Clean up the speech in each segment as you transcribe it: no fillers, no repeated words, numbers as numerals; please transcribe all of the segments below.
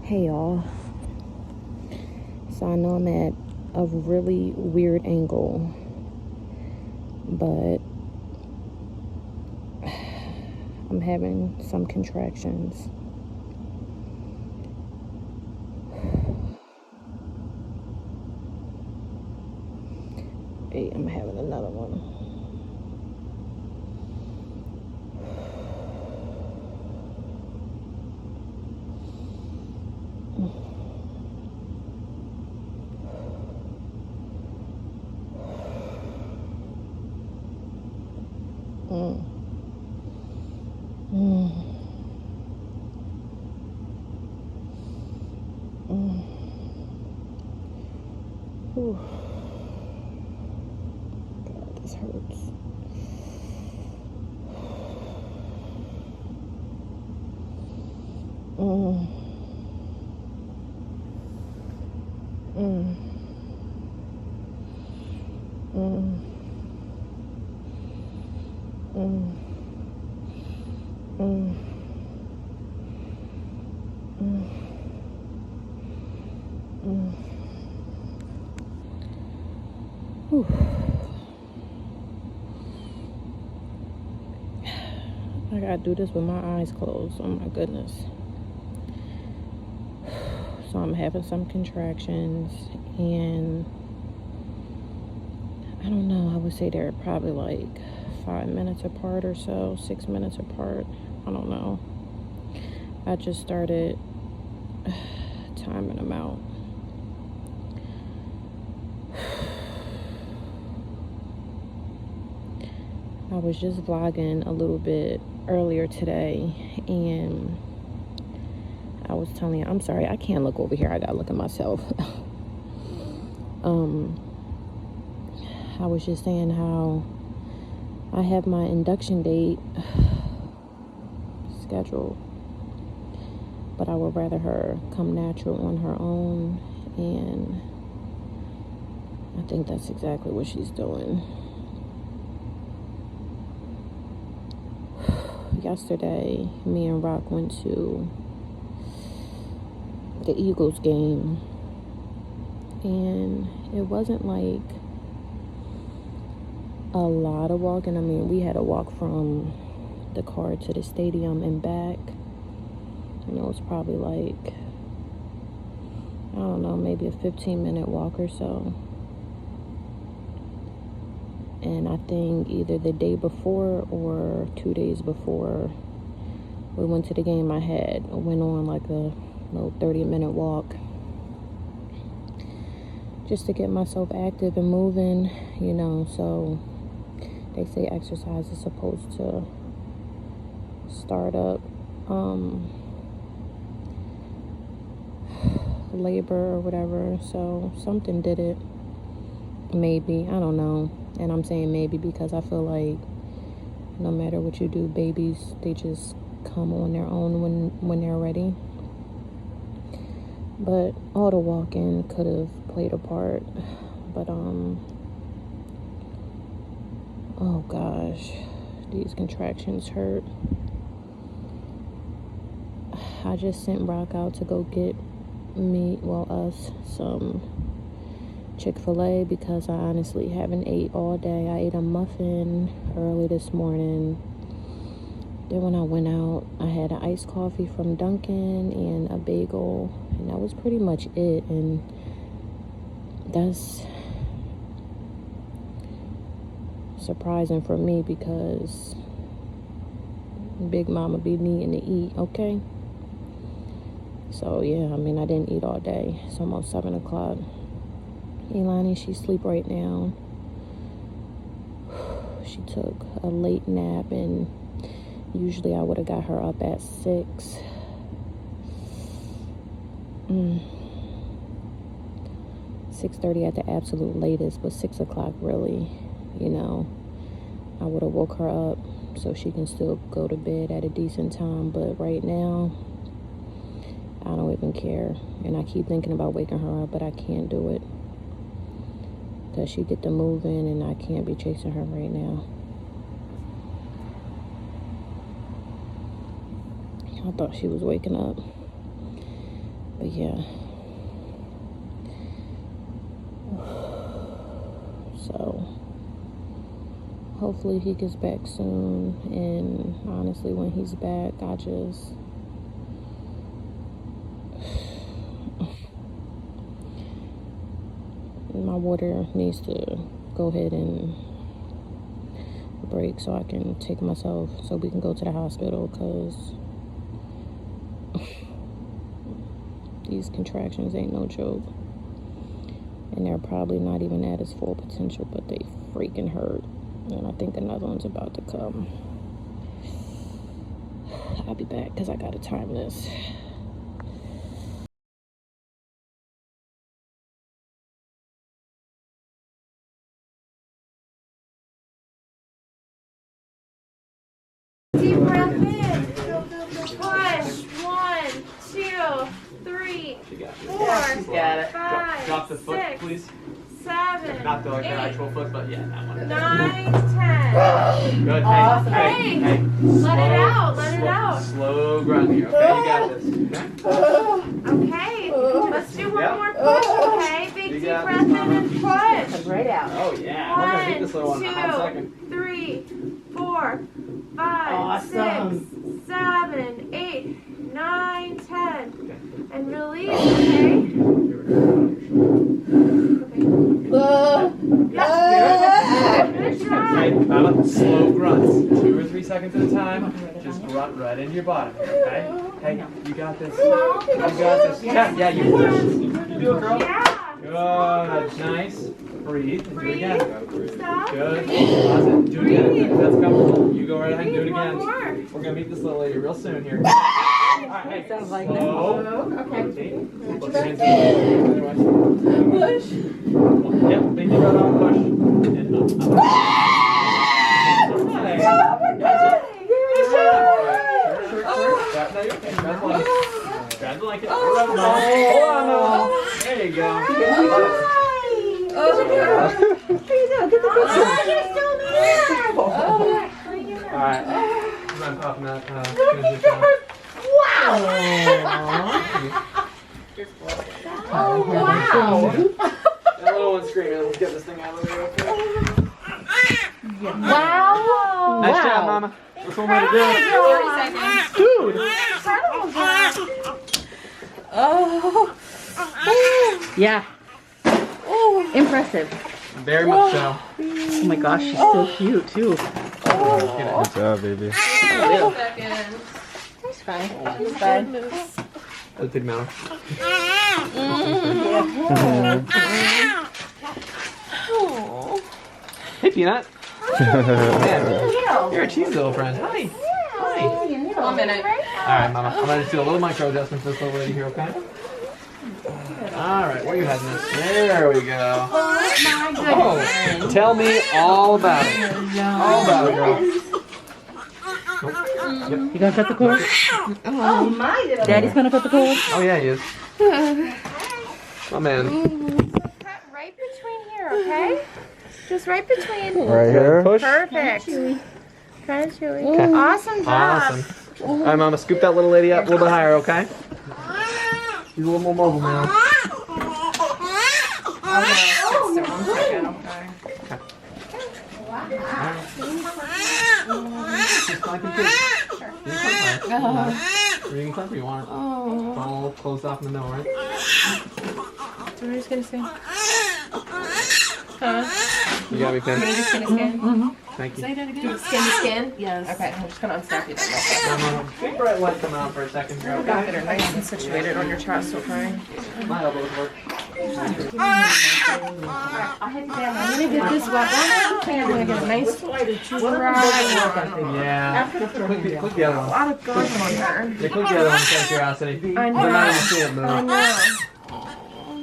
Hey y'all. So I know I'm at a really weird angle, but I'm having some contractions. Hey, I'm having another one. Whew. God, this hurts. Whew. I gotta do this with my eyes closed. Oh my goodness. So I'm having some contractions, and I don't know, I would say they're probably like 5 minutes apart or so, 6 minutes apart. I don't know. I just started timing them out. I was just vlogging a little bit earlier today, and I was telling you, I'm sorry, I can't look over here. I gotta look at myself. I was just saying how I have my induction date scheduled, but I would rather her come natural on her own, and I think that's exactly what she's doing. Yesterday, me and Rock went to the Eagles game, and it wasn't like a lot of walking. I mean, we had to walk from the car to the stadium and back, and it was probably like, I don't know, maybe a 15-minute walk or so. And I think either the day before or 2 days before we went to the game, I went on like a little 30-minute walk just to get myself active and moving, you know. So they say exercise is supposed to start up labor or whatever. So something did it. Maybe, I don't know. And I'm saying maybe because I feel like no matter what you do, babies, they just come on their own when they're ready. But all the walking could have played a part. But oh gosh, these contractions hurt. I just sent Brock out to go get us some Chick-fil-A because I honestly haven't ate all day. I ate a muffin early this morning. Then when I went out, I had an iced coffee from Dunkin' and a bagel, and that was pretty much it. And that's surprising for me because Big Mama be needing to eat, okay? So yeah, I mean, I didn't eat all day. It's almost 7 o'clock. Elani, she sleep right now. She took a late nap, and usually I would have got her up at 6. 6:30 at the absolute latest, but 6 o'clock really, you know. I would have woke her up so she can still go to bed at a decent time, but right now, I don't even care. And I keep thinking about waking her up, but I can't do it. Because she get to moving, and I can't be chasing her right now. I thought she was waking up. But yeah. So hopefully he gets back soon. And honestly, when he's back, my water needs to go ahead and break so I can take myself, so we can go to the hospital, because these contractions ain't no joke. And they're probably not even at its full potential, but they freaking hurt. And I think another one's about to come. I'll be back because I gotta time this. Deep breath in. Push. 1, 2, 3, 4, 5, Drop the foot, 6, please. 7, Not the 8, actual foot, but yeah, that one. 9, 10. Good. Awesome. Hey. Let it out. Let it out. Slow grind here. Okay, you got this. Okay. Let's do one more push. Okay. Big deep breath in and push. Right out. Oh yeah. We're gonna beat this little one in a hot 1, second. 2, 3, 4, 5, 6, 7, 8, 9, 10. And release. Okay. Good job. Hey, slow grunts. 2 or 3 seconds at a time. Just grunt right into your bottom here, okay? Hey, you got this. You got this. Yeah, you push. You do it, girl. Yeah. Good. Nice. Breathe. And do it again. Stop. Good. Pause it. Do it again. That's comfortable. You go right ahead and do it One again. more. We're gonna meet this little lady real soon here. Alright, hey. Sounds like slow. Okay. Put your hands in the other way. Push. Yep, big deep breath on, push. And up. Nice. Now you're okay. Grab the blanket. Hold on, Mom. There you go. Alright. I'm popping that. Finish this out. Oh, wow. That little one's screaming. Let's get this thing out of the way, okay? Wow. Nice job, Mama. That's one way to do it. 30 seconds. Dude. Yeah. Impressive. Very much so. Oh my gosh, she's so cute too. Good job, baby. She's fine. She's fine. That didn't matter. Hey, Peanut. Man, you're a cheesy little friend. Hi. Hi. 1 minute. Alright, Mama. I'm going to do a little micro adjustment for this little lady here, okay? Alright, where are you heading this? There we go. Oh, tell me all about it. All about it, girl. Nope. You gonna cut the cord? Oh, my little. Daddy's gonna cut the cord? Oh, yeah, he is. Oh, man. So cut right between here, okay? Just right between. Right here. Push. Perfect. Kind of chewy. Okay. Awesome job. Awesome. Alright, Mama, scoop that little lady up a little bit higher, okay? She's a little more mobile now. Just flanking too. You can climb higher. Or you can climb if you want. All closed off in the middle, right? So we're just gonna say. You got me, Pin. Skin to skin. Thank you. Skin to skin? Yes. Okay, I'm just gonna unstack it. Big bright light coming on for a second here, okay? Get her nice and situated on your chest, okay? My elbows work. I'm gonna get this wet one. I'm gonna get a nice dry one. Yeah. Click the other A one. lot of going on there. Yeah, click the other one, out of curiosity. I know. They're not even seeing it move. I know.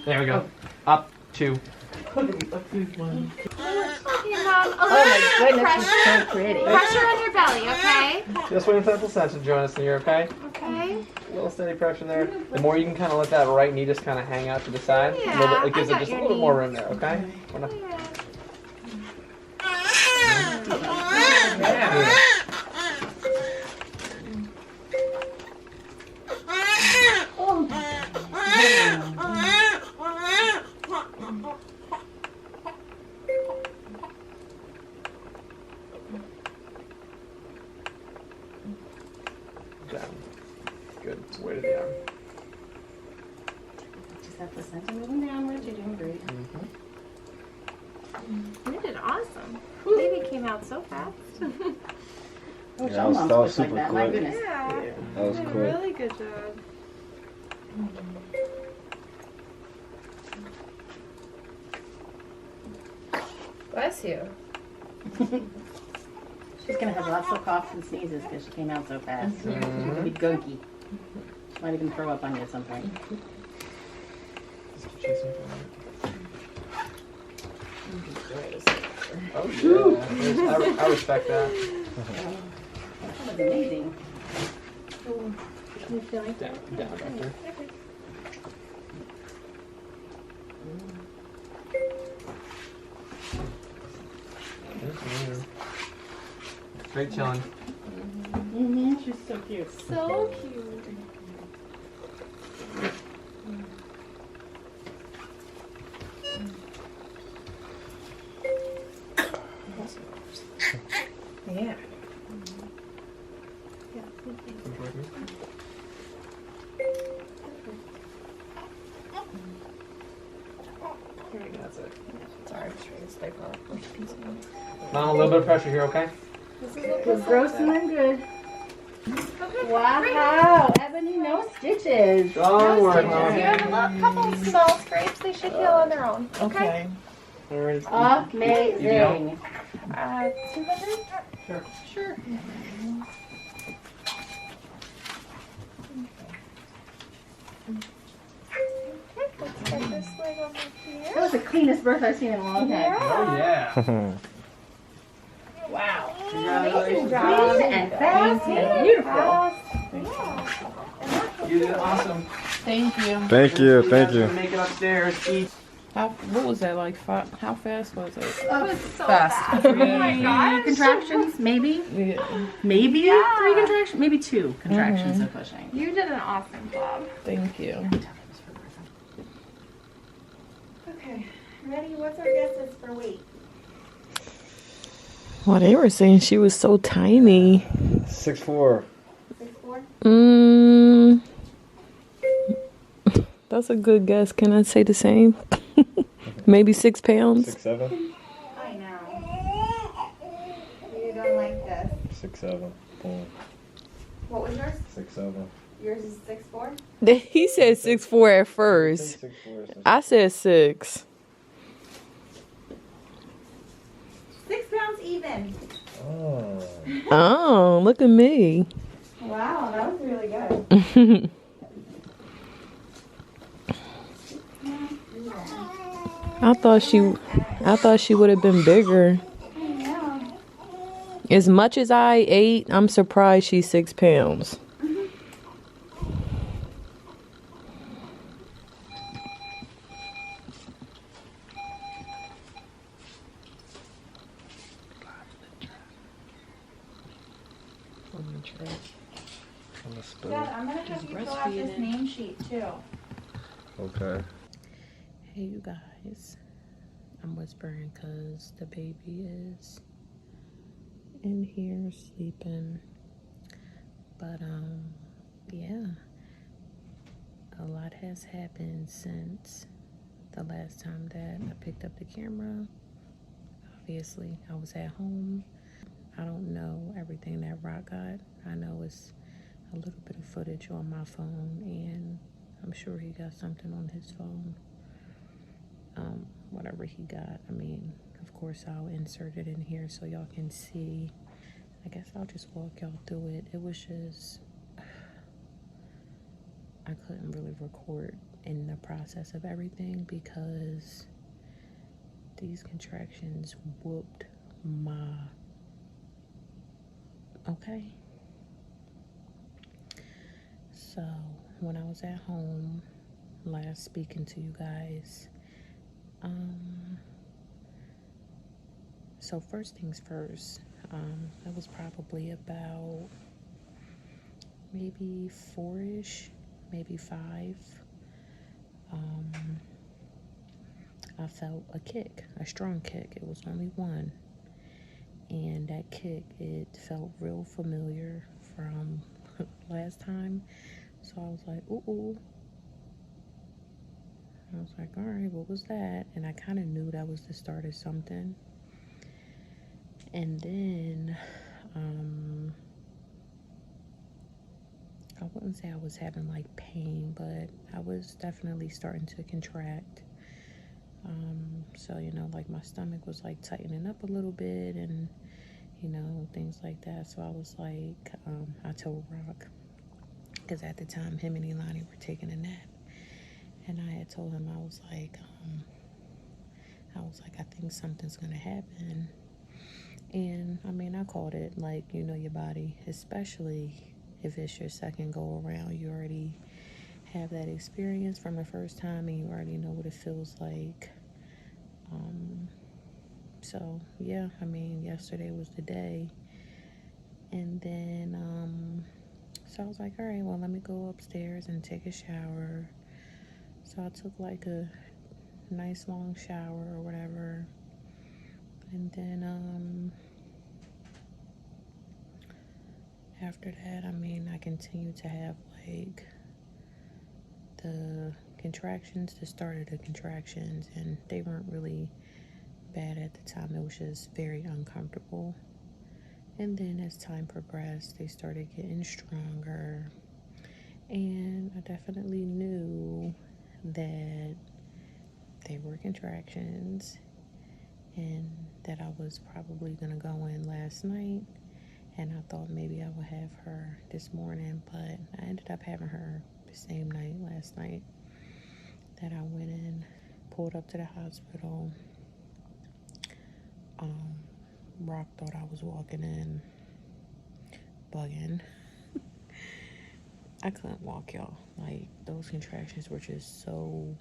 There we go. Up, 2. Oh my Goodness, Pressure. she's so pretty. Pressure on your belly, okay? Just waiting for that placenta to join us here, okay? Okay. A little steady pressure there. The more you can kind of let that right knee just kind of hang out to the side, Yeah, a little bit, it gives I it got just a your little knee. more room there, okay? Wanna- Yeah. good. Weight of the arm. Just that placenta moving downwards. You're doing great. You did awesome. Baby came out so fast. Oh, Yeah, that was super like that. My quick. goodness. Yeah. That was You did a quick. really good job. Bless you. She's gonna have lots of coughs and sneezes because she came out so fast. She's gonna be gunky. She might even throw up on you at some point. Oh yeah. I respect that. That was amazing. Down, doctor. Great chilling. She's so cute. So cute. Yeah. That's it. Sorry, I'm just trying to stay off. Mom, a little bit of pressure here, okay? We're gross and I'm good. Wow, Ebony, no stitches. Don't worry, You Mom. have a couple small scrapes. They should heal on their own. Okay. Alright. Amazing. 200? Sure. Sure. Okay, let's get this leg over That here. was the cleanest birth I've seen in a long time. Oh yeah. Wow. Congratulations. Clean and fast and beautiful. You did awesome. Thank you. Thank you, thank you. Make it upstairs. Eat. What was that like? How fast was it? It was so Fast. fast. Oh my gosh. Contractions, maybe? Yeah. Maybe Yeah. 3 contractions? Maybe 2 contractions of pushing. You did an awesome job. Thank you. Okay, ready? What's our guesses for weight? Well, they were saying she was so tiny. 6'4". 6'4"? That's a good guess. Can I say the same? Maybe 6 pounds. 6'7". I know. You don't like this. 6'7". Boom. What was yours? 6'7". Yours is 6'4"? He said 6'4" at first. 6'4". I said 6. 6 pounds even. Oh. Oh, look at me. Wow, that was really good. I thought she would have been bigger. Yeah. As much as I ate, I'm surprised she's 6 pounds. Dad, I'm gonna have you fill out this name sheet too. Okay. Hey, you guys. I'm whispering because the baby is in here sleeping. But, yeah. A lot has happened since the last time that I picked up the camera. Obviously, I was at home. I don't know everything that Rock got. I know it's a little bit of footage on my phone, and I'm sure he got something on his phone. Whatever he got, I mean, of course I'll insert it in here so y'all can see. I guess I'll just walk y'all through it. It was just, I couldn't really record in the process of everything because these contractions whooped my, okay? So when I was at home last speaking to you guys, so first things first, it was probably about maybe 4-ish, maybe 5. I felt a kick, a strong kick. It was only one, and that kick, it felt real familiar from last time. So I was like, ooh. I was like, all right, what was that? And I kind of knew that was the start of something. And then, I wouldn't say I was having like pain, but I was definitely starting to contract. So, you know, like my stomach was like tightening up a little bit and, you know, things like that. So I was like, I told Rock, because at the time him and Elani were taking a nap. And I had told him, I was like, I think something's gonna happen. And I mean, I called it, like, you know your body, especially if it's your second go around. You already have that experience from the first time and you already know what it feels like. So yeah, I mean, yesterday was the day. And then so I was like, all right, well, let me go upstairs and take a shower. So I took like a nice long shower or whatever. And then after that, I mean, I continued to have like the contractions, the start of the contractions, and they weren't really bad at the time. It was just very uncomfortable. And then as time progressed, they started getting stronger. And I definitely knew that they were contractions and that I was probably going to go in last night. And I thought maybe I would have her this morning, but I ended up having her the same night last night that I went in, pulled up to the hospital. Rock thought I was walking in bugging. I couldn't walk, y'all. Like, those contractions were just so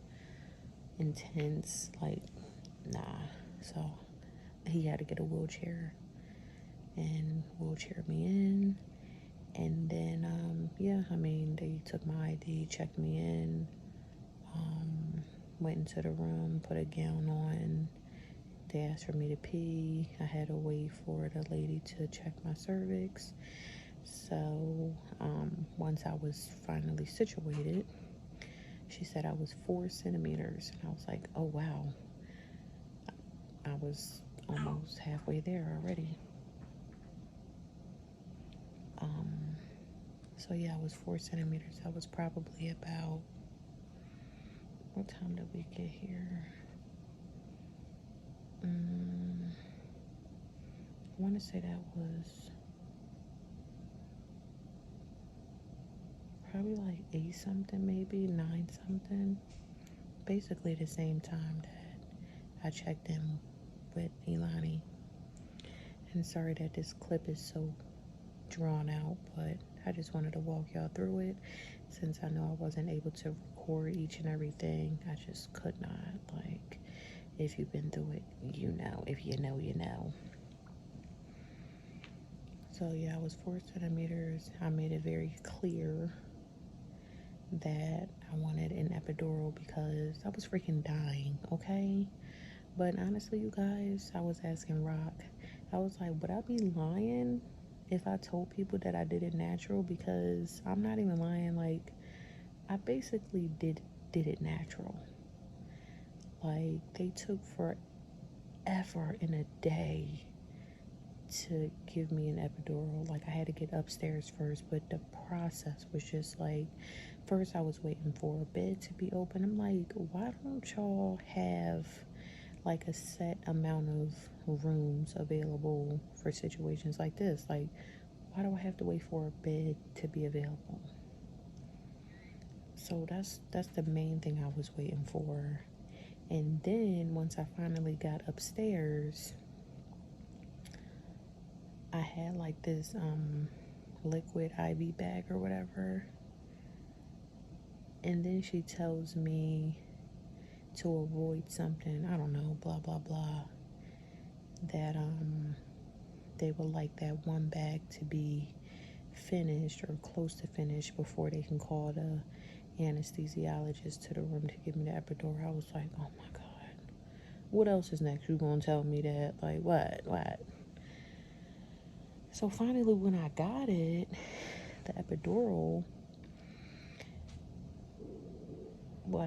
intense. Like, nah. So he had to get a wheelchair and wheelchair me in. And then, yeah, I mean, they took my ID, checked me in, went into the room, put a gown on. They asked for me to pee. I had to wait for the lady to check my cervix. So once I was finally situated, she said I was 4 centimeters. And I was like, oh, wow. I was almost halfway there already. So yeah, I was 4 centimeters. I was probably about, what time did we get here? I want to say that was probably like 8 something, maybe 9 something. Basically the same time that I checked in with Elani. And sorry that this clip is so drawn out, but I just wanted to walk y'all through it since I know I wasn't able to record each and everything. I just could not. Like, if you've been through it, you know. If you know, you know. So yeah, I was 4 centimeters. I made it very clear that I wanted an epidural because I was freaking dying, okay? But honestly, you guys, I was asking Rock, I was like, would I be lying if I told people that I did it natural? Because I'm not even lying. Like, I basically did it natural. Like, they took forever in a day to give me an epidural. Like, I had to get upstairs first, but the process was just like, first I was waiting for a bed to be open. I'm like, why don't y'all have like a set amount of rooms available for situations like this? Like, why do I have to wait for a bed to be available? So that's the main thing I was waiting for. And then once I finally got upstairs, I had like this liquid IV bag or whatever. And then she tells me to avoid something, I don't know, blah blah blah, that they would like that one bag to be finished or close to finished before they can call the anesthesiologist to the room to give me the epidural. I was like, oh my god, what else is next? You gonna tell me that? Like, what? So finally when I got it, the epidural,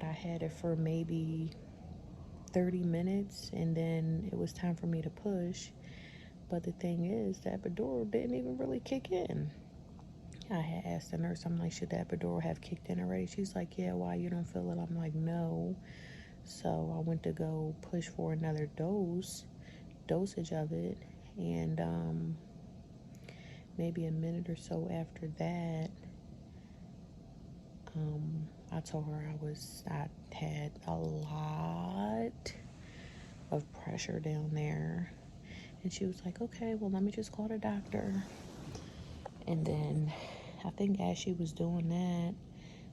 I had it for maybe 30 minutes, and then it was time for me to push. But the thing is, the epidural didn't even really kick in. I had asked the nurse, I'm like, should the epidural have kicked in already? She's like, yeah, why, you don't feel it? I'm like, no. So I went to go push for another dosage of it, and maybe a minute or so after that, I told her I had a lot of pressure down there, and she was like, okay, well, let me just call the doctor. And then I think as she was doing that,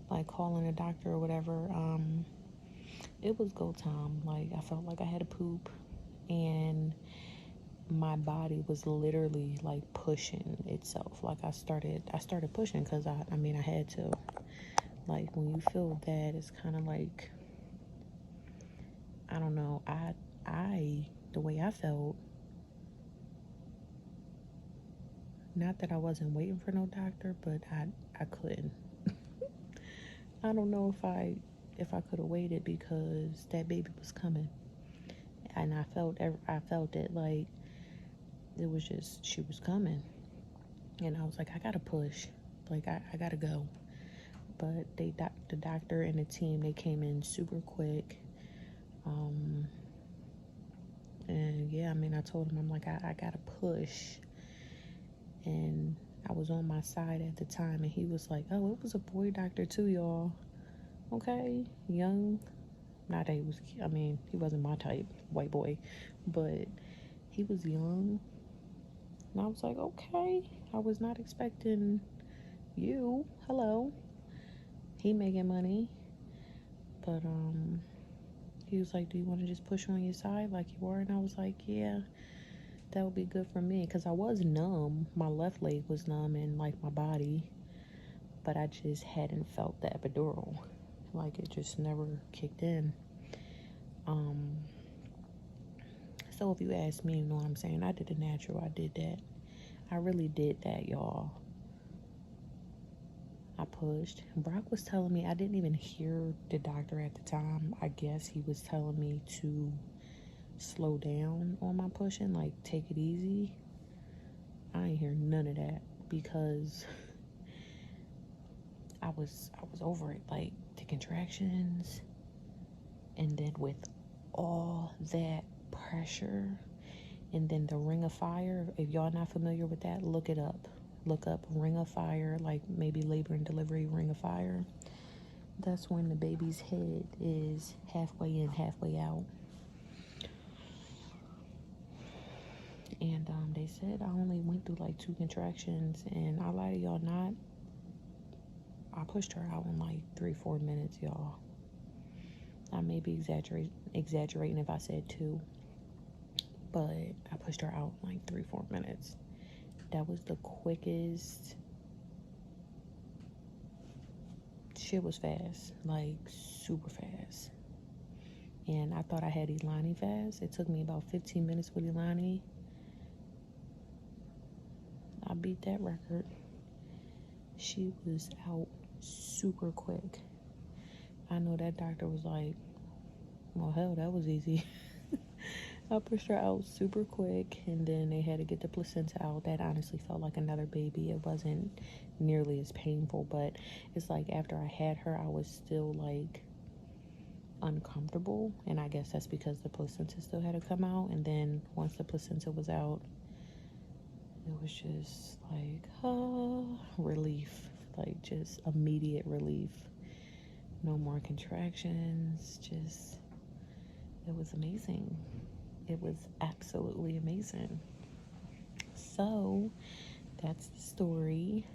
like calling the doctor or whatever, it was go time. Like, I felt like I had to poop, and my body was literally like pushing itself. Like I started pushing because I had to. Like, when you feel that, it's kind of like, I don't know, the way I felt, not that I wasn't waiting for no doctor, but I couldn't. I don't know if I could have waited, because that baby was coming, and I felt it, like it was just, she was coming, and I was like, I gotta push, like I gotta go. But the doctor and the team, they came in super quick, and yeah, I told him, I'm like, I gotta push, and I was on my side at the time, and he was like, oh, it was a boy doctor too, y'all. Okay, young. Not that he was, he wasn't my type, white boy, but he was young. And I was like, okay, I was not expecting you. Hello. He making money. But he was like, do you want to just push on your side like you are? And I was like, yeah, that would be good for me, because I was numb. My left leg was numb, and like my body, but I just hadn't felt the epidural. Like, it just never kicked in. So if you ask me, you know what I'm saying, I did a natural. I did that. I really did that, y'all. I pushed. Brock was telling me, I didn't even hear the doctor at the time. I guess he was telling me to slow down on my pushing, like take it easy. I ain't hear none of that, because I was over it, like the contractions, and then with all that pressure, and then the ring of fire. If y'all not familiar with that, look it up. Look up ring of fire, like maybe labor and delivery ring of fire. That's when the baby's head is halfway in, halfway out. And they said I only went through like 2 contractions, and I lie to y'all not, I pushed her out in like 3-4 minutes, y'all. I may be exaggerating if I said 2, but I pushed her out in like 3-4 minutes. That was the quickest. Shit was fast, like super fast. And I thought I had Elani fast. It took me about 15 minutes with Elani. I beat that record. She was out super quick. I know that doctor was like, well, hell, that was easy. I pushed her out super quick, and then they had to get the placenta out. That honestly felt like another baby. It wasn't nearly as painful, but it's like after I had her, I was still like uncomfortable, and I guess that's because the placenta still had to come out. And then once the placenta was out, it was just like relief, like just immediate relief. No more contractions. Just, it was amazing. It was absolutely amazing. So that's the story.